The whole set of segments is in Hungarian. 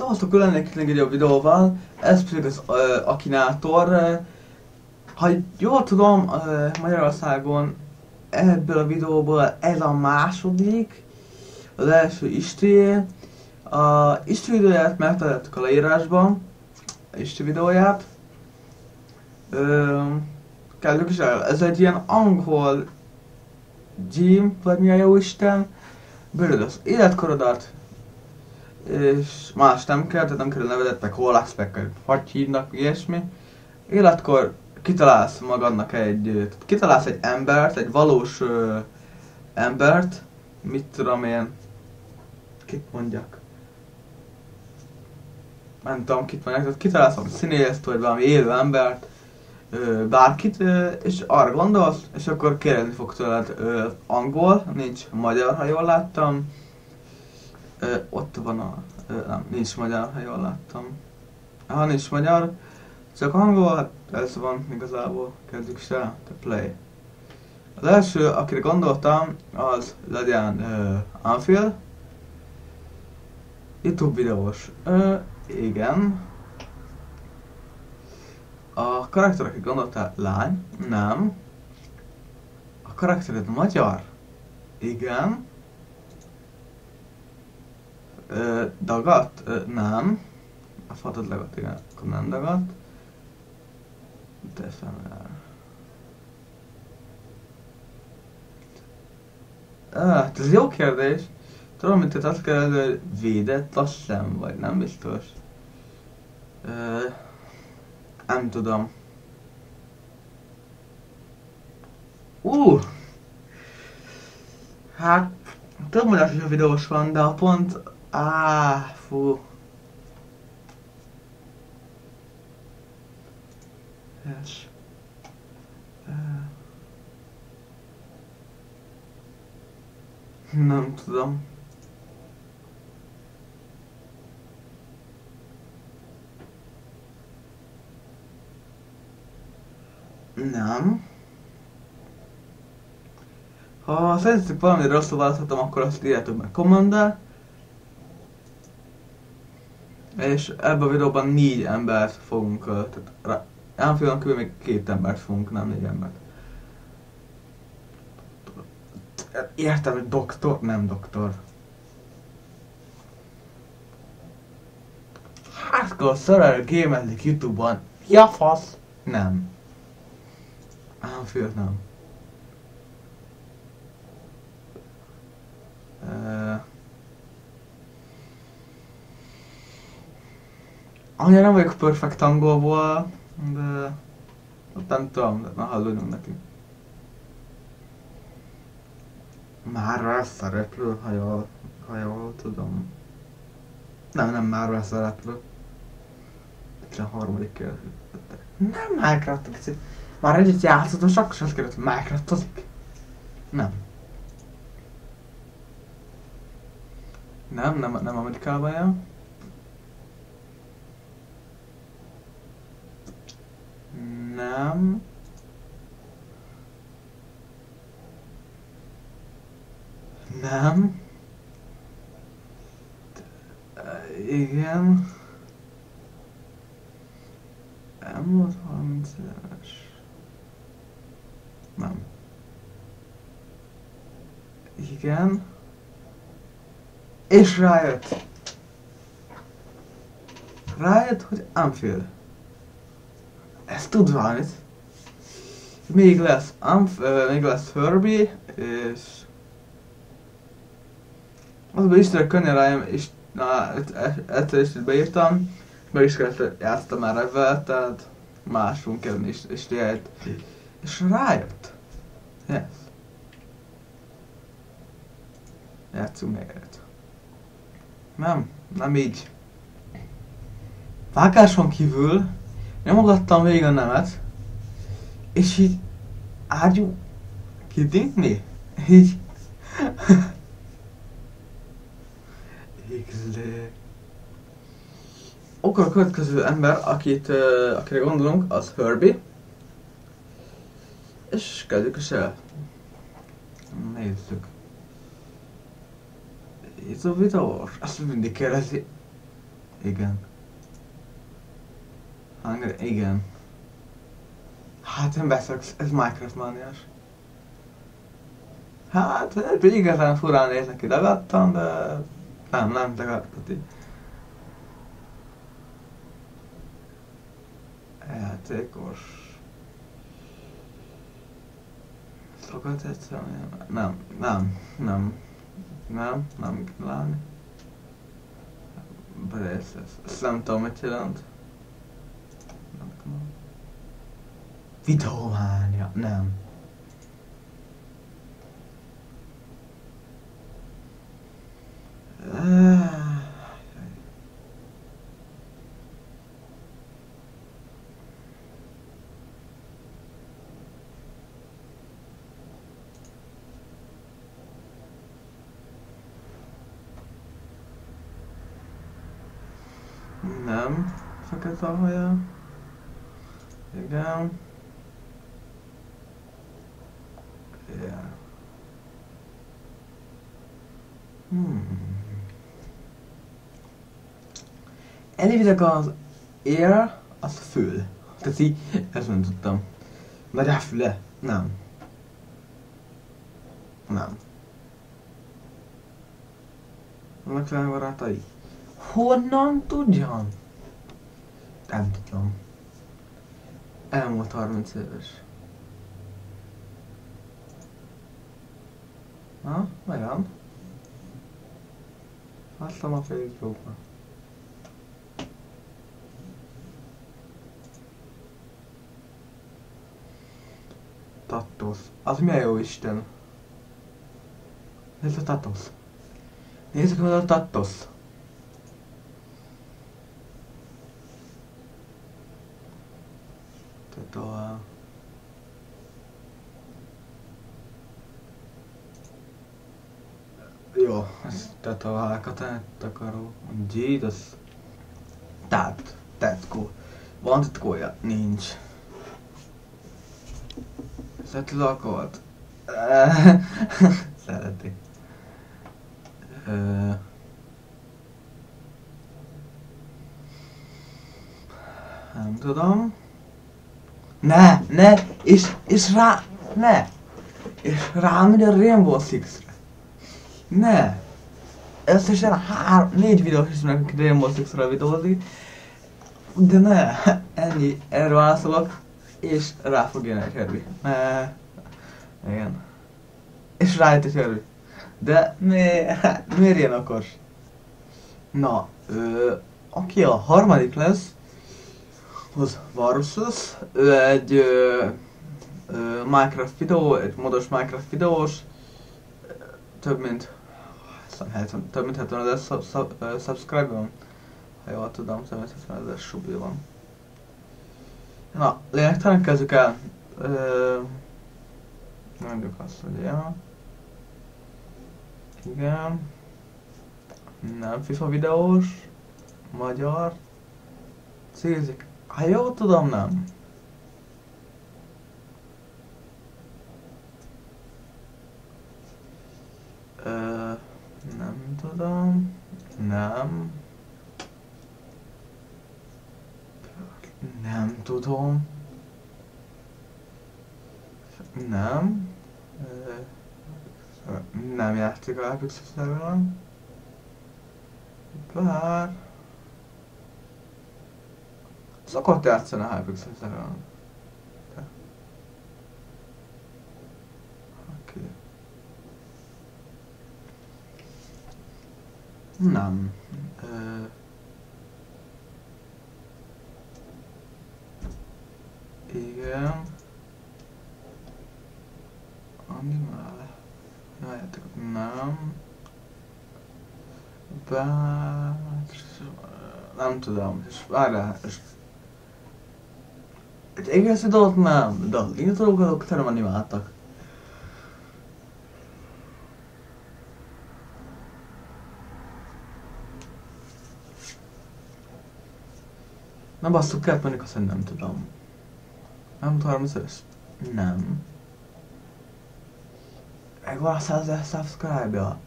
Szavaztok, lennék egy jobb videóval, ez pedig az Akinator. Ha jól tudom, Magyarországon ebből a videóból ez a második, az első Istrié. A Istri videóját megtaláltuk a leírásban, a Istri videóját. Kezdjük is el, ez egy ilyen angol gym, vagy mi a jó Isten. Bőröd az életkorodat, és más nem kell, tehát nem kell a nevedet, meg hol laksz, meg hogy hívnak, ilyesmi. Életkor kitalálsz magadnak kitalálsz egy embert, egy valós embert, mit tudom én, kit mondjak. Nem tudom, kit mondjak, tehát kitalálsz valami színészt, vagy valami élő embert, bárkit, és arra gondolsz, és akkor kérdezni fog tőled angol, nincs magyar, ha jól láttam. Ott van a... nem, nincs magyar, ha jól láttam. Ha nincs magyar, csak angol, hát ez van igazából, kezdjük is el, the play. Az első, akire gondoltam, az legyen Anfield. YouTube videós. Igen. A karakter, akit gondoltál, lány? Nem. A karaktered magyar? Igen. Dagat? Nem. A fatad legatt, igen, akkor nem dagat. Defemer. Hát ez jó kérdés. Tudom, mint hogy azt kell, hogy védett, az sem vagy, nem biztos. Nem tudom. Hát, több magyar is a videós van, de a pont... fú. Yes. Nem tudom. Nem. Ha szerintetek valami rosszul választhatom, akkor azt írjátok meg kommentbe. És ebben a videóban 4 embert fogunk, tehát Anfieldon kívül még 2 embert fogunk, nem 4 embert. Értem, hogy doktor, nem doktor. Hardcore Survival Gamezik YouTube-on. Ja fasz! Nem. Anfield nem. Annyira nem vagyok perfekt angolból, de nem tudom, de na hallodjunk neki. Marvel szereplő, ha jól tudom. Nem Marvel szereplő. Itt a harmadik kérdés. Nem Minecraft-ozik. Már egyet játszottam, és akkor sem azt kérdeztem, hogy Minecraft-ozik. Nem. Nem Amerikában jön. Nem. Nem. Igen. Nem volt 30 éves. Nem. Igen. És rájött. Rájött, hogy Anfield. Ez tud valamit. Még lesz Herbie, és... Azban Istenre könnyen rájön, és egyszer is beírtam, meg is kellett játszottam már ebben, tehát másunk kellene is rájött. És rájött. Yes. Játszunk még egyet. Nem így. Vágáson kívül nyomogattam végig a nemet, és így ágyú kidding me? Így XD. Akkor a következő ember, akire gondolunk, az Herbie. És kezdjük is el. Nézzük. Itt a videós? Azt mindig kérdezi. Igen. Igen. Hát én beszélek, ez Minecraft mániás. Hát, igazán furán néznek ki, dagadtam, de nem dagadtam így. Játékos. Sokat egyszerűen, nem kell látni. Braces, ezt nem tudom, mit jelent. Videómánia, nem. Nem. Fekete a haja. Igen. Yeah. Elvileg az ear, az fül. Tehát így, ezt nem tudtam. Vagy a füle? Nem. Nem. Vannak olyan barátai? Honnan tudjam? Nem tudom. Elmúlt 30 éves. Ha? Olyan? Láttam a Facebookon. Tattosz. Az milyen jó Isten? Nézd a Tattosz. Nézzük meg a Tattosz. Jó, ezt tetoválkat akarok. Jesus. Tetkó. Van tetkója? Nincs. Szereti lakolt? Szereti. Nem tudom. Ne! És rám megy a Rainbow Six-re. Ne! Összesen 4 videós is nekünk Rainbow Six-re videózik. De ne! Ennyi. Erre válaszolok. És rá fog jönni egy Herbie. Igen. És rájött egy Herbie. De miért ilyen okos? Na, aki a harmadik lesz, az Varsus. Ő egy Minecraft videó, egy modos Minecraft videós. Több mint 70 ezer subscribe van. Ha jól tudom, 70 ezer subi van. Na, lényegtelen kezdjük el. Mondjuk azt, hogy ja. Igen. Nem FIFA videós. Magyar. Cízik. Ha jól tudom, nem. Nem tudom. Nem. Nem tudom. Nem. Nem játszik a Hypixel serveren. Bár... Szokott játszani a Hypixel serveren. Oké. Nem. Igen. Animál. Járjátok, nem. Bár... Nem tudom, és várjál, és... Egy egész dolgot nem, de az intrókat nem animáltak. Na basszuk, kellett menni, azt nem tudom. Nem tudom, 30 éves? Nem. Meg van a 100 000 subscribe-ja.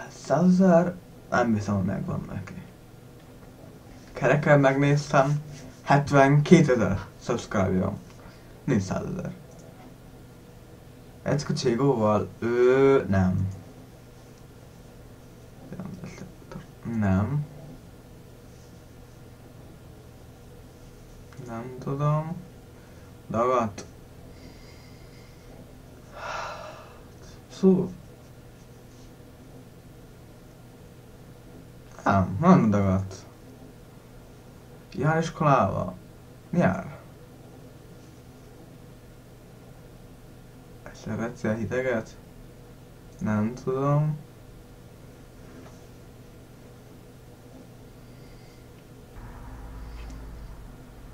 100 000 Nem hiszem, hogy megvan neki. Kereken megnéztem, 72 000 subscribe van. Nincs 100 000. Ecko Cségóval? Nem. Nem. Nem tudom. Dagat. Szó. Nem dagat. Jár iskolába? Jár. Szeretsz el hideget? Nem tudom.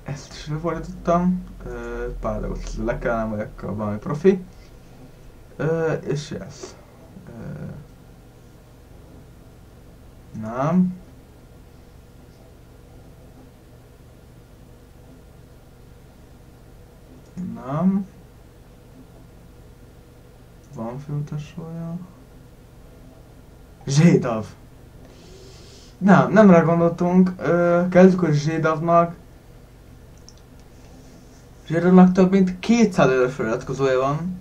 Ezt is lefordítottam. Pár dolgot le kell, nem vagyok valami profi. És ez. Nem. Nem. Van filmtesója. Zsédav. Nem rá gondoltunk. Kezdjük a Zsédavnak. Zsédavnak több mint 200 000 feliratkozója van.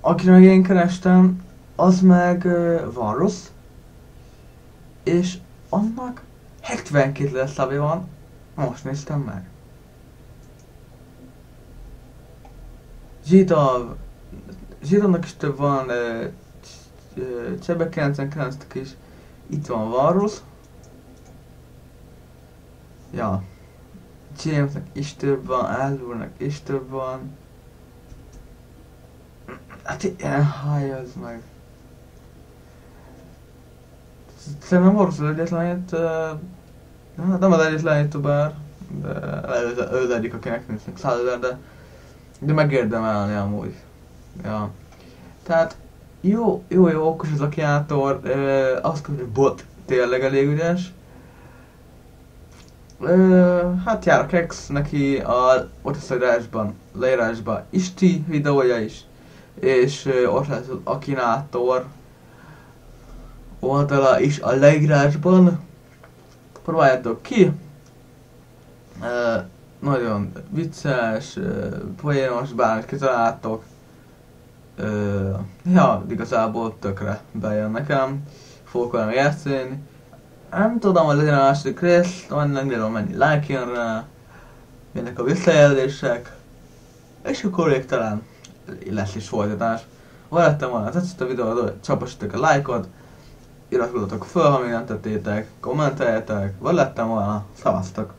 Akire meg én kerestem, az meg van rossz. És annak 72 000 szabja van. Most néztem meg. Zsidónak is több van, Csebe 99-nek is. Itt van Varus. Ja. Jamesnek is több van, Álvurnak is több van. Hát ilyen hajjazd meg. Szerintem Varus az egyetlen nem az egyetlen youtuber, de ő az egyik, akinek néznek 100 000, de megérdemelni amúgy. Ja. Tehát jó okos az a kreátor, azt mondja, hogy bot tényleg elég ügyes. Hát jár a Kex, neki ott lesz a leírásban Isti videója is, és ott lesz az Akinátor oldala is a leírásban. Próbáljátok ki! Nagyon vicces, poénos, bármit kitaláltok. Ja, igazából tökre bejön nekem. Fogok velem játszani. Nem tudom, hogy legyen a második rész, nem tudom mennyi like jön rá, milyenek a visszajelzések, és akkor még talán lesz is folytatás. Ha lettem volna, tetszett a videó, csapassatok a lájkot, iratkozzatok fel, ha még nem tettétek, kommenteljetek, vagy lettem volna, szavaztok!